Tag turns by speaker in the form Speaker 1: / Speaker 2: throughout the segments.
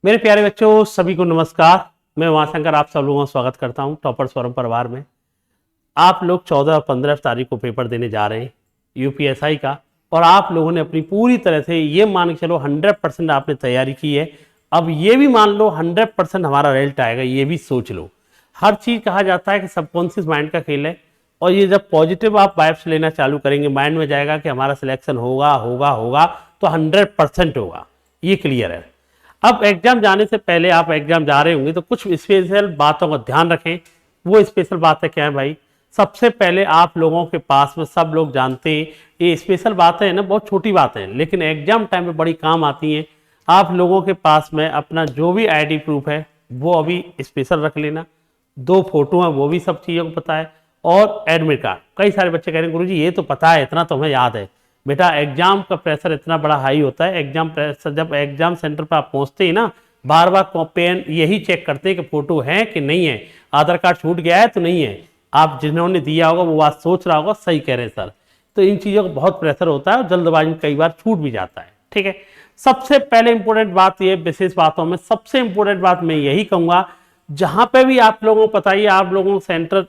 Speaker 1: मेरे प्यारे बच्चों, सभी को नमस्कार। मैं उमाशंकर आप सब लोगों का स्वागत करता हूं टॉपर्स फोरम परिवार में। आप लोग 14 और 15 तारीख को पेपर देने जा रहे हैं यूपीएसआई का, और आप लोगों ने अपनी पूरी तरह से ये मान के चलो 100% आपने तैयारी की है। अब ये भी मान लो 100% हमारा रिजल्ट आएगा, ये भी सोच लो। हर चीज़ कहा जाता है कि सबकॉन्शियस माइंड का खेल है, और ये जब पॉजिटिव आप वाइब्स लेना चालू करेंगे, माइंड में जाएगा कि हमारा सिलेक्शन होगा होगा होगा, तो 100% होगा, ये क्लियर है। अब एग्जाम जाने से पहले आप एग्जाम जा रहे होंगे तो कुछ स्पेशल बातों का ध्यान रखें। वो स्पेशल बातें क्या है भाई? सबसे पहले आप लोगों के पास में, सब लोग जानते हैं ये स्पेशल बातें हैं ना, बहुत छोटी बातें हैं लेकिन एग्जाम टाइम में बड़ी काम आती हैं। आप लोगों के पास में अपना जो भी आईडी प्रूफ है वो अभी स्पेशल रख लेना। 2 फोटो हैं, वो भी सब चीज़ों को पता है, और एडमिट कार्ड। कई सारे बच्चे कह रहे हैं गुरुजी ये तो पता है, इतना तो हमें याद है। बेटा, एग्जाम का प्रेशर इतना बड़ा हाई होता है। एग्जाम प्रेशर, जब एग्जाम सेंटर पर आप पहुंचते ही ना, बार बार पेन यही चेक करते हैं कि फोटो है कि नहीं है, आधार कार्ड छूट गया है तो नहीं है। आप जिन्होंने दिया होगा वो बात सोच रहा होगा, सही कह रहे हैं सर। तो इन चीज़ों का बहुत प्रेशर होता है और जल्दबाजी में कई बार छूट भी जाता है। ठीक है, सबसे पहले इंपॉर्टेंट बात ये, विशेष बातों में सबसे इंपॉर्टेंट बात मैं यही कहूँगा, जहाँ पे भी आप लोगों को पता ही, आप लोगों को सेंटर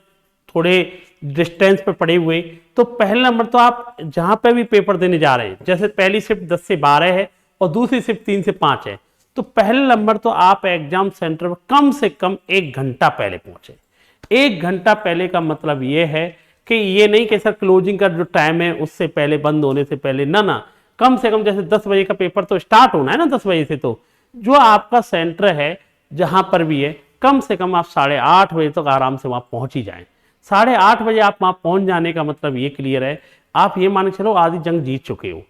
Speaker 1: थोड़े डिस्टेंस पे पड़े हुए, तो पहले नंबर तो आप जहां पे भी पेपर देने जा रहे हैं, जैसे पहली शिफ्ट 10 से 12 है और दूसरी शिफ्ट 3 से 5 है, तो पहले नंबर तो आप एग्जाम सेंटर में कम से कम 1 घंटा पहले पहुंचे। 1 घंटा पहले का मतलब ये है कि ये नहीं कि सर क्लोजिंग का जो टाइम है उससे पहले, बंद होने से पहले, ना, कम से कम जैसे 10 बजे का पेपर तो स्टार्ट होना है ना, 10 बजे से, तो जो आपका सेंटर है जहां पर भी है, कम से कम आप 8:30 बजे तक आराम से वहां पहुंच ही जाएं। 8:30 बजे आप वहां पहुंच जाने का मतलब ये क्लियर है, आप ये मान के चलो आधी जंग जीत चुके हो।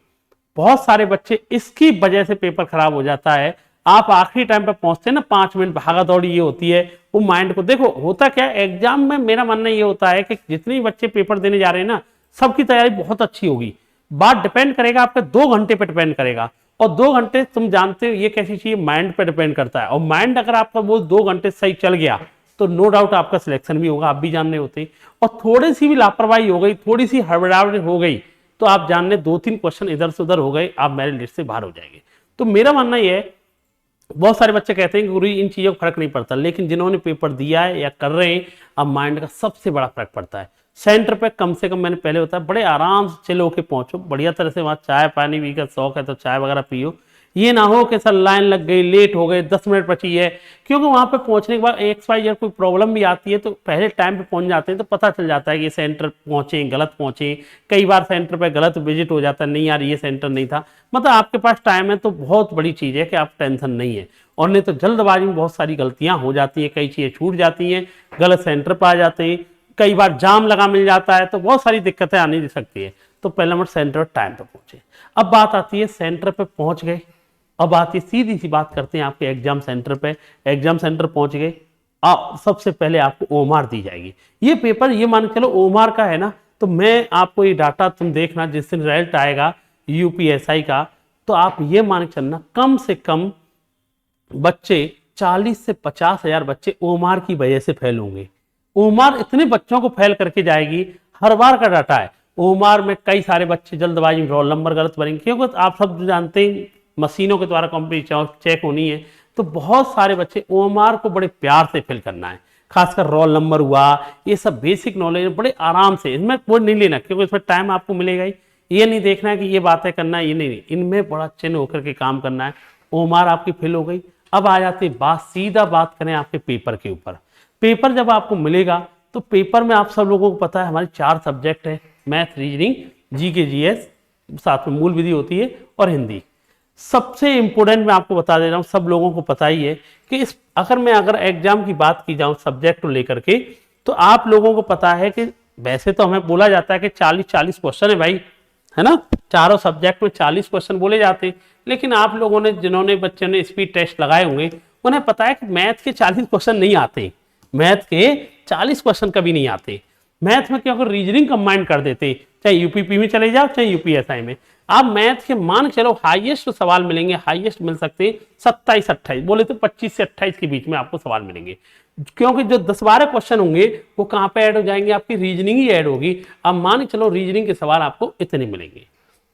Speaker 1: बहुत सारे बच्चे इसकी वजह से पेपर खराब हो जाता है। आप आखिरी टाइम पे पहुंचते हैं ना, 5 मिनट भागा दौड़ी ये होती है, वो माइंड को देखो होता क्या है एग्जाम में। मेरा मानना ये होता है कि जितने बच्चे पेपर देने जा रहे हैं ना, सबकी तैयारी बहुत अच्छी होगी। बात डिपेंड करेगा आपके 2 घंटे पे डिपेंड करेगा, और 2 घंटे तुम जानते हो ये कैसी चीज, माइंड पे डिपेंड करता है। और माइंड अगर आपका वो 2 घंटे सही चल गया तो नो डाउट आपका सिलेक्शन भी होगा, आप भी जानने होते। और थोड़ी सी भी लापरवाही हो गई, थोड़ी सी हड़बड़ाहट हो गई, तो आप जानने 2-3 क्वेश्चन इधर से उधर हो गए, आप मेरिट लिस्ट से बाहर हो जाएंगे। तो मेरा मानना यह है, बहुत सारे बच्चे कहते हैं कि गुरु इन चीज़ों का फर्क नहीं पड़ता, लेकिन जिन्होंने पेपर दिया है या कर रहे हैं, अब माइंड का सबसे बड़ा फर्क पड़ता है। सेंटर पे कम से कम, मैंने पहले बताया, बड़े आराम से चिल होके पहुंचो, बढ़िया तरह से वहाँ चाय पानी भी का शौक है तो चाय वगैरह पियो। ये ना हो कि सर लाइन लग गई, लेट हो गए, 10 मिनट बची है, क्योंकि वहां पे पहुंचने के बाद XYZ कोई प्रॉब्लम भी आती है तो पहले टाइम पे पहुंच जाते हैं तो पता चल जाता है कि ये सेंटर पहुंचे गलत पहुंचे। कई बार सेंटर पे गलत विजिट हो जाता है, नहीं यार ये सेंटर नहीं था। मतलब आपके पास टाइम है तो बहुत बड़ी चीज़ है कि आप टेंशन नहीं है, और नहीं तो जल्दबाजी में बहुत सारी गलतियां हो जाती हैं, कई चीज़ें छूट जाती हैं, गलत सेंटर पर आ जाते हैं, कई बार जाम लगा मिल जाता है, तो बहुत सारी दिक्कतें आने दे सकती है। तो पहला नंबर सेंटर टाइम पर पहुंचे। अब बात आती है सेंटर पे पहुंच गए, अब आती है सीधी सी बात करते हैं आपके एग्जाम सेंटर पे। एग्जाम सेंटर पहुंच गए, सबसे पहले आपको ओमार दी जाएगी। ये पेपर ये मान के चलो ओमार का है ना, तो मैं आपको ये डाटा तुम देखना, जिस दिन रिजल्ट आएगा यूपीएसआई का, तो आप ये मान के चलना कम से कम बच्चे 40 से 50 हजार बच्चे ओमार की वजह से फेल होंगे। ओमार इतने बच्चों को फेल करके जाएगी, हर बार का डाटा है। ओमार में कई सारे बच्चे जल्दबाजी में रोल नंबर गलत भरेंगे, क्योंकि आप सब जानते हैं मशीनों के द्वारा कंप्लीट चेक होनी है, तो बहुत सारे बच्चे ओमार को बड़े प्यार से फिल करना है। खासकर रोल नंबर हुआ, ये सब बेसिक नॉलेज बड़े आराम से, इनमें कोई नहीं लेना क्योंकि इसमें टाइम आपको मिलेगा ही। ये नहीं देखना है कि ये बातें करना है, ये नहीं, इनमें बड़ा चिन्ह होकर के काम करना है। ओमार आपकी फिल हो गई। अब आ जाती बात, सीधा बात करें आपके पेपर के ऊपर। पेपर जब आपको मिलेगा तो पेपर में आप सब लोगों को पता है हमारे 4 सब्जेक्ट है, मैथ, रीजनिंग, जीके, जीएस, साथ में मूल विधि होती है, और हिंदी। सबसे इंपॉर्टेंट मैं आपको बता दे रहा हूं, सब लोगों को पता ही है कि अगर एग्जाम की बात की जाऊं सब्जेक्ट को लेकर के, तो आप लोगों को पता है कि वैसे तो हमें बोला जाता है कि 40-40 क्वेश्चन है भाई, है ना, चारों सब्जेक्ट में 40 क्वेश्चन बोले जाते हैं। लेकिन आप लोगों ने, जिन्होंने बच्चों ने स्पीड टेस्ट लगाए होंगे, उन्हें पता है कि मैथ के 40 क्वेश्चन नहीं आते, मैथ के 40 क्वेश्चन कभी नहीं आते। मैथ में क्या, अगर रीजनिंग कंबाइन कर देते, चाहे यूपीपी में चले जाओ चाहे यूपीएसआई में, आप मैथ के मान चलो हाईएस्ट सवाल मिलेंगे, हाईएस्ट मिल सकते 27-28, बोले तो 25 से 28 के बीच में आपको सवाल मिलेंगे। क्योंकि जो 10-12 क्वेश्चन होंगे वो कहां पे ऐड हो जाएंगे, आपकी रीजनिंग ही ऐड होगी। अब मान चलो रीजनिंग के सवाल आपको इतने मिलेंगे।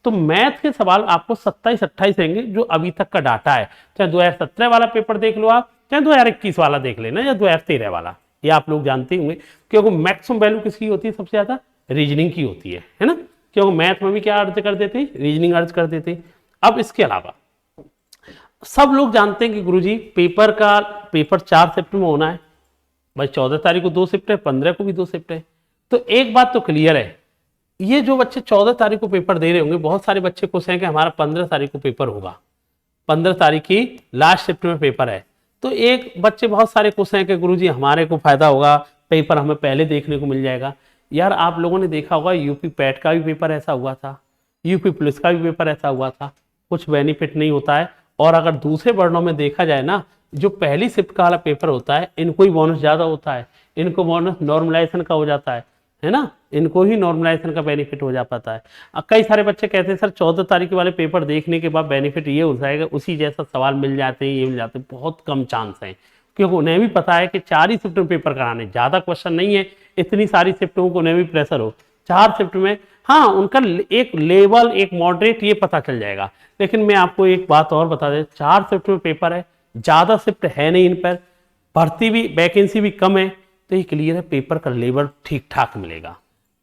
Speaker 1: तो मैथ के सवाल आपको 27-28 रहेंगे जो अभी तक का डाटा है। चाहे 2017 वाला पेपर देख लो आप, चाहे 2021 वाला देख लेना या 2013 वाला, ये आप लोग जानते होंगे। क्योंकि मैक्सिमम वैल्यू किसकी होती है, सबसे ज्यादा रीजनिंग की होती है ना। क्योंकि मैथ में भी क्या अर्ज कर देते हैं, रीजनिंग अर्ज कर देते हैं। अब इसके अलावा सब लोग जानते हैं कि गुरुजी पेपर 4 शिफ्ट में होना है भाई। 14 तारीख को 2 शिफ्ट है, 15 को भी 2 शिफ्ट है। तो एक बात तो क्लियर है, ये जो बच्चे 14 तारीख को पेपर दे रहे होंगे, बहुत सारे बच्चे खुश हैं कि हमारा 15 तारीख को पेपर होगा, 15 तारीख की लास्ट शिफ्ट में पेपर है। तो एक बच्चे बहुत सारे खुश हैं कि गुरुजी हमारे को फायदा होगा, पेपर हमें पहले देखने को मिल जाएगा। यार आप लोगों ने देखा होगा यूपी पैट का भी पेपर ऐसा हुआ था, यूपी पुलिस का भी पेपर ऐसा हुआ था, कुछ बेनिफिट नहीं होता है। और अगर दूसरे वर्णों में देखा जाए ना, जो पहली शिफ्ट का वाला पेपर होता है इनको ही बोनस ज्यादा होता है, इनको बोनस नॉर्मलाइजेशन का हो जाता है ना, इनको ही नॉर्मलाइजेशन का बेनिफिट हो जा पाता है। कई सारे बच्चे कहते हैं सर 14 तारीख वाले पेपर देखने के बाद बेनिफिट ये हो जाएगा, उसी जैसा सवाल मिल जाते हैं, ये मिल जाते हैं। बहुत कम चांस है, क्योंकि उन्हें भी पता है कि 4 ही शिफ्ट में पेपर कराने, ज्यादा क्वेश्चन नहीं है, इतनी सारी शिफ्टों को उन्हें भी प्रेशर हो 4 शिफ्ट में। हाँ, उनका एक लेवल, एक मॉडरेट ये पता चल जाएगा। लेकिन मैं आपको एक बात और बता दें, 4 शिफ्ट में पेपर है, ज्यादा शिफ्ट है नहीं इन पर, भर्ती भी, वैकेंसी भी कम है, तो ये क्लियर है पेपर का लेवल ठीक ठाक मिलेगा।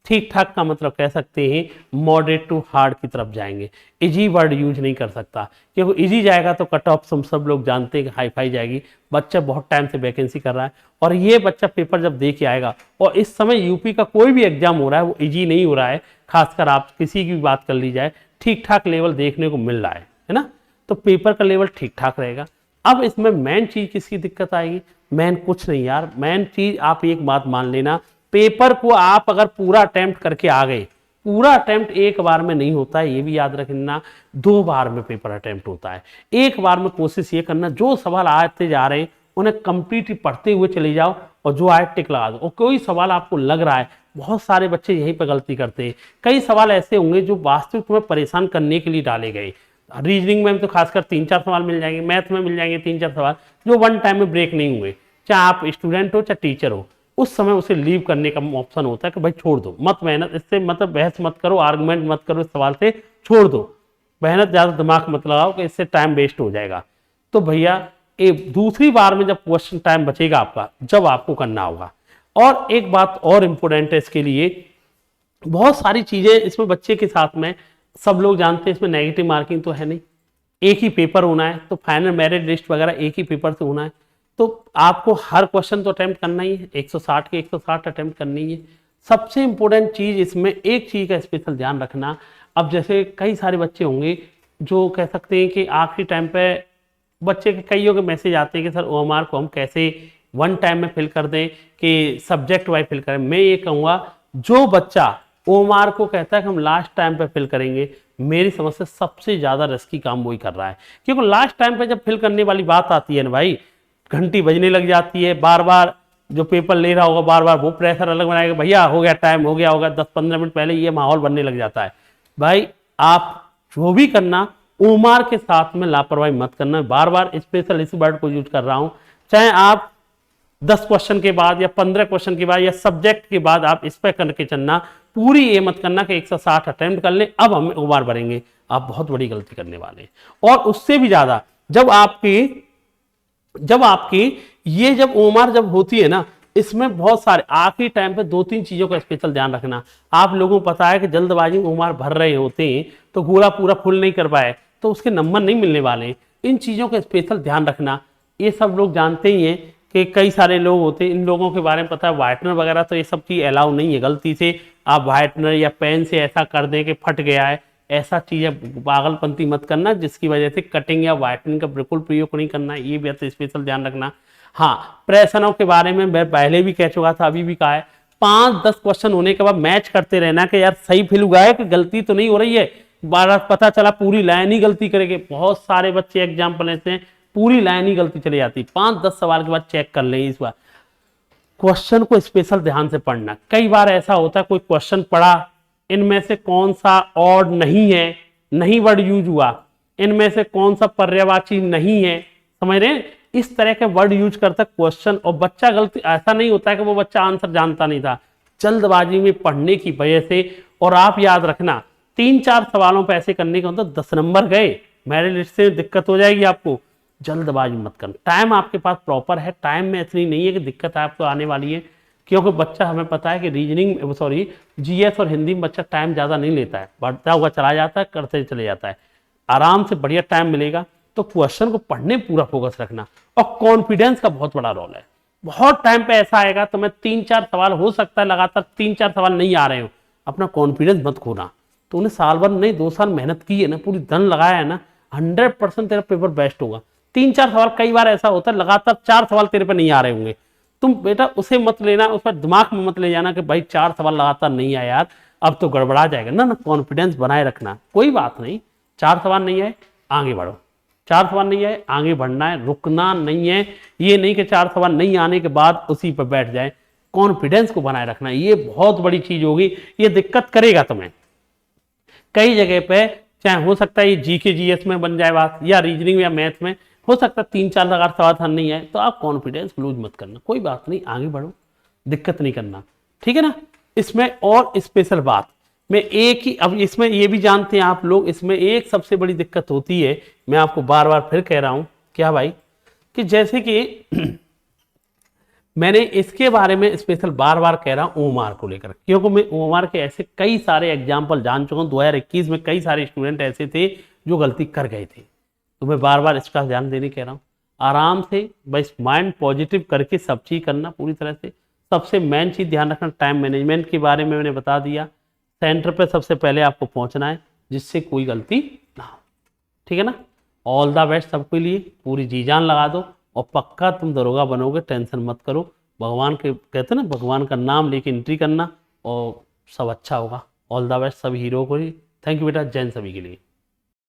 Speaker 1: ठीक ठाक का मतलब कह सकते हैं मॉडरेट टू हार्ड की तरफ जाएंगे। इजी वर्ड यूज नहीं कर सकता, क्योंकि इजी जाएगा तो कट ऑफ सब लोग जानते हैं कि हाई फाई जाएगी। बच्चा बहुत टाइम से वैकेंसी कर रहा है, और ये बच्चा पेपर जब दे के आएगा, और इस समय यूपी का कोई भी एग्जाम हो रहा है वो इजी नहीं हो रहा है, खासकर आप किसी की भी बात कर ली जाए, ठीक ठाक लेवल देखने को मिल रहा है ना। तो पेपर का लेवल ठीक ठाक रहेगा। अब इसमें मेन चीज किसकी दिक्कत आएगी, मेन कुछ नहीं यार, मेन चीज आप एक बात मान लेना, पेपर को आप अगर पूरा अटेम्प्ट करके आ गए, पूरा अटेम्प्ट एक बार में नहीं होता है, ये भी याद रखना, 2 बार में पेपर अटेम्प्ट होता है। एक बार में कोशिश ये करना, जो सवाल आते जा रहे हैं उन्हें कंप्लीट पढ़ते हुए चले जाओ, और जो आए टिक लगा दो। और कोई सवाल आपको लग रहा है, बहुत सारे बच्चे यहीं पर गलती करते हैं, कई सवाल ऐसे होंगे जो वास्तविक तुम्हें परेशान करने के लिए डाले गए। रीजनिंग में तो खासकर 3-4 सवाल मिल जाएंगे, मैथ में मिल जाएंगे 3-4 सवाल जो वन टाइम में ब्रेक नहीं हुए, चाहे आप स्टूडेंट हो चाहे टीचर हो, उस समय उसे लीव करने का ऑप्शन होता है कि भाई छोड़ दो, मत मेहनत, इससे मतलब बहस मत करो, आर्गुमेंट मत करो, इस सवाल से छोड़ दो, मेहनत ज्यादा दिमाग मत लगाओ कि इससे टाइम वेस्ट हो जाएगा। तो भैया दूसरी बार में जब क्वेश्चन टाइम बचेगा आपका, जब आपको करना होगा। और एक बात और इम्पोर्टेंट है इसके लिए, बहुत सारी चीजें इसमें बच्चे के साथ में, सब लोग जानते हैं इसमें नेगेटिव मार्किंग तो है नहीं, एक ही पेपर होना है, तो फाइनल मेरिट लिस्ट वगैरह एक ही पेपर से होना है, तो आपको हर क्वेश्चन तो अटेम्प्ट करना ही है, 160 के 160 अटेम्प्ट करनी ही है। सबसे इंपॉर्टेंट चीज इसमें एक चीज का स्पेशल ध्यान रखना, अब जैसे कई सारे बच्चे होंगे जो कह सकते हैं कि आखिरी टाइम पे बच्चे के कईयों के मैसेज आते हैं कि सर ओएमआर को हम कैसे वन टाइम में फिल कर दें, कि सब्जेक्ट वाइज फिल करें। मैं ये कहूँगा, जो बच्चा ओएमआर को कहता है कि हम लास्ट टाइम पे फिल करेंगे, मेरी समझ से सबसे ज्यादा रिस्की काम वही कर रहा है। क्योंकि लास्ट टाइम पे जब फिल करने वाली बात आती है ना भाई, घंटी बजने लग जाती है, बार बार जो पेपर ले रहा होगा बार बार वो प्रेशर अलग बनाएगा, भैया हो गया टाइम, हो गया होगा, 10-15 मिनट पहले ये माहौल बनने लग जाता है। भाई आप जो भी करना, ओएमआर के साथ में लापरवाही मत करना। बार बार स्पेशल इस वर्ड को यूज कर रहा हूं, चाहे आप 10 क्वेश्चन के बाद या 15 क्वेश्चन के बाद या सब्जेक्ट के बाद आप इस पर करके चलना, पूरी ये मत करना कि 160 अटेम्प्ट कर ले अब हम ओएमआर भरेंगे, आप बहुत बड़ी गलती करने वाले हैं। और उससे भी ज्यादा जब आपकी ये जब ओएमआर जब होती है ना, इसमें बहुत सारे आखिरी टाइम पे 2-3 चीजों का स्पेशल ध्यान रखना। आप लोगों को पता है कि जल्दबाजी में ओएमआर भर रहे होते हैं तो गोला पूरा फुल नहीं कर पाए तो उसके नंबर नहीं मिलने वाले, इन चीजों का स्पेशल ध्यान रखना। ये सब लोग जानते ही हैं कि कई सारे लोग होते हैं, इन लोगों के बारे में पता है, व्हाइटनर वगैरह तो ये सब चीज अलाउ नहीं है। गलती से आप व्हाइटनर या पेन से ऐसा कर दें कि फट गया है, ऐसा चीजें पागलपंती मत करना जिसकी वजह से कटिंग या व्हाइटनिंग का बिल्कुल प्रयोग नहीं करना, ये भी स्पेशल ध्यान रखना। हाँ, प्रेशनों के बारे में मैं पहले भी कह चुका था, अभी भी कहा है, 5-10 क्वेश्चन होने के बाद मैच करते रहना कि यार सही फिल हुआ है कि गलती तो नहीं हो रही है। बार पता चला पूरी लाइन ही गलती करेंगे, बहुत सारे बच्चे एग्जाम्पल ऐसे हैं पूरी लाइन ही गलती चली जाती। 5-10 सवाल के बाद चेक कर लें, इस बार क्वेश्चन को स्पेशल ध्यान से पढ़ना। कई बार ऐसा होता है कोई क्वेश्चन पढ़ा, इनमें से कौन सा ऑड नहीं है, नहीं वर्ड यूज हुआ, इनमें से कौन सा पर्यायवाची नहीं है, समझ रहे हैं, इस तरह के वर्ड यूज करता क्वेश्चन, और बच्चा गलती, ऐसा नहीं होता है कि वो बच्चा आंसर जानता नहीं था, जल्दबाजी में पढ़ने की वजह से। और आप याद रखना, 3-4 सवालों पे ऐसे करने के मतलब 10 नंबर गए, मेरे लिस्ट से दिक्कत हो जाएगी आपको। जल्दबाजी मत करना, टाइम आपके पास प्रॉपर है, टाइम में इतनी नहीं है कि दिक्कत आपको आने वाली है, क्योंकि बच्चा, हमें पता है कि रीजनिंग सॉरी जीएस और हिंदी में बच्चा टाइम ज़्यादा नहीं लेता है, बढ़ता हुआ चला जाता है, करते चले जाता है, आराम से बढ़िया टाइम मिलेगा। तो क्वेश्चन को पढ़ने पूरा फोकस रखना, और कॉन्फिडेंस का बहुत बड़ा रोल है। बहुत टाइम पे ऐसा आएगा तो मैं 3-4 सवाल, हो सकता है लगातार 3-4 सवाल नहीं आ रहे हो, अपना कॉन्फिडेंस मत खोना। तो उन्हें साल भर नहीं 2 साल मेहनत की है ना, पूरी धन लगाया है ना, 100% तेरा पेपर बेस्ट होगा। 3-4 सवाल, कई बार ऐसा होता है लगातार 4 सवाल तेरे पे नहीं आ रहे होंगे, तुम बेटा उसे मत लेना, उस पर दिमाग में मत ले जाना कि भाई 4 सवाल लगातार नहीं आया यार, अब तो गड़बड़ा जाएगा ना। कॉन्फिडेंस बनाए रखना, कोई बात नहीं, 4 सवाल नहीं आए आगे बढ़ो, 4 सवाल नहीं आए आगे बढ़ना है, रुकना नहीं है। ये नहीं कि 4 सवाल नहीं आने के बाद उसी पर बैठ जाए, कॉन्फिडेंस को बनाए रखना, ये बहुत बड़ी चीज होगी, ये दिक्कत करेगा तुम्हें कई जगह पे। चाहे हो सकता है ये जीके जीएस में बन जाए बात, या रीजनिंग या मैथ में हो सकता है 3-4 अगर सवाल नहीं आए, तो आप कॉन्फिडेंस लूज मत करना, कोई बात नहीं, आगे बढ़ो, दिक्कत नहीं करना, ठीक है ना। इसमें और स्पेशल बात, मैं एक ही, अब इसमें ये भी जानते हैं आप लोग, इसमें एक सबसे बड़ी दिक्कत होती है, मैं आपको बार बार फिर कह रहा हूं, क्या भाई, कि जैसे कि मैंने इसके बारे में स्पेशल बार बार कह रहा हूं ओएमआर को लेकर, क्योंकि मैं ओएमआर के ऐसे कई सारे एग्जाम्पल जान चुका हूं। 2021 में कई सारे स्टूडेंट ऐसे थे जो गलती कर गए थे, तो मैं बार बार इसका ध्यान देने कह रहा हूँ। आराम से बस माइंड पॉजिटिव करके सब चीज करना पूरी तरह से। सबसे मेन चीज ध्यान रखना, टाइम मैनेजमेंट के बारे में मैंने बता दिया। सेंटर पे सबसे पहले आपको पहुंचना है, जिससे कोई गलती ना हो, ठीक है ना। ऑल द बेस्ट सबके लिए, पूरी जी जान लगा दो, और पक्का तुम दरोगा बनोगे, टेंशन मत करो। भगवान के कहते हैं ना, भगवान का नाम लेके एंट्री करना, और सब अच्छा होगा। ऑल द बेस्ट सभी हीरो को ही। थैंक यू बेटा, जय हिंद सभी के लिए।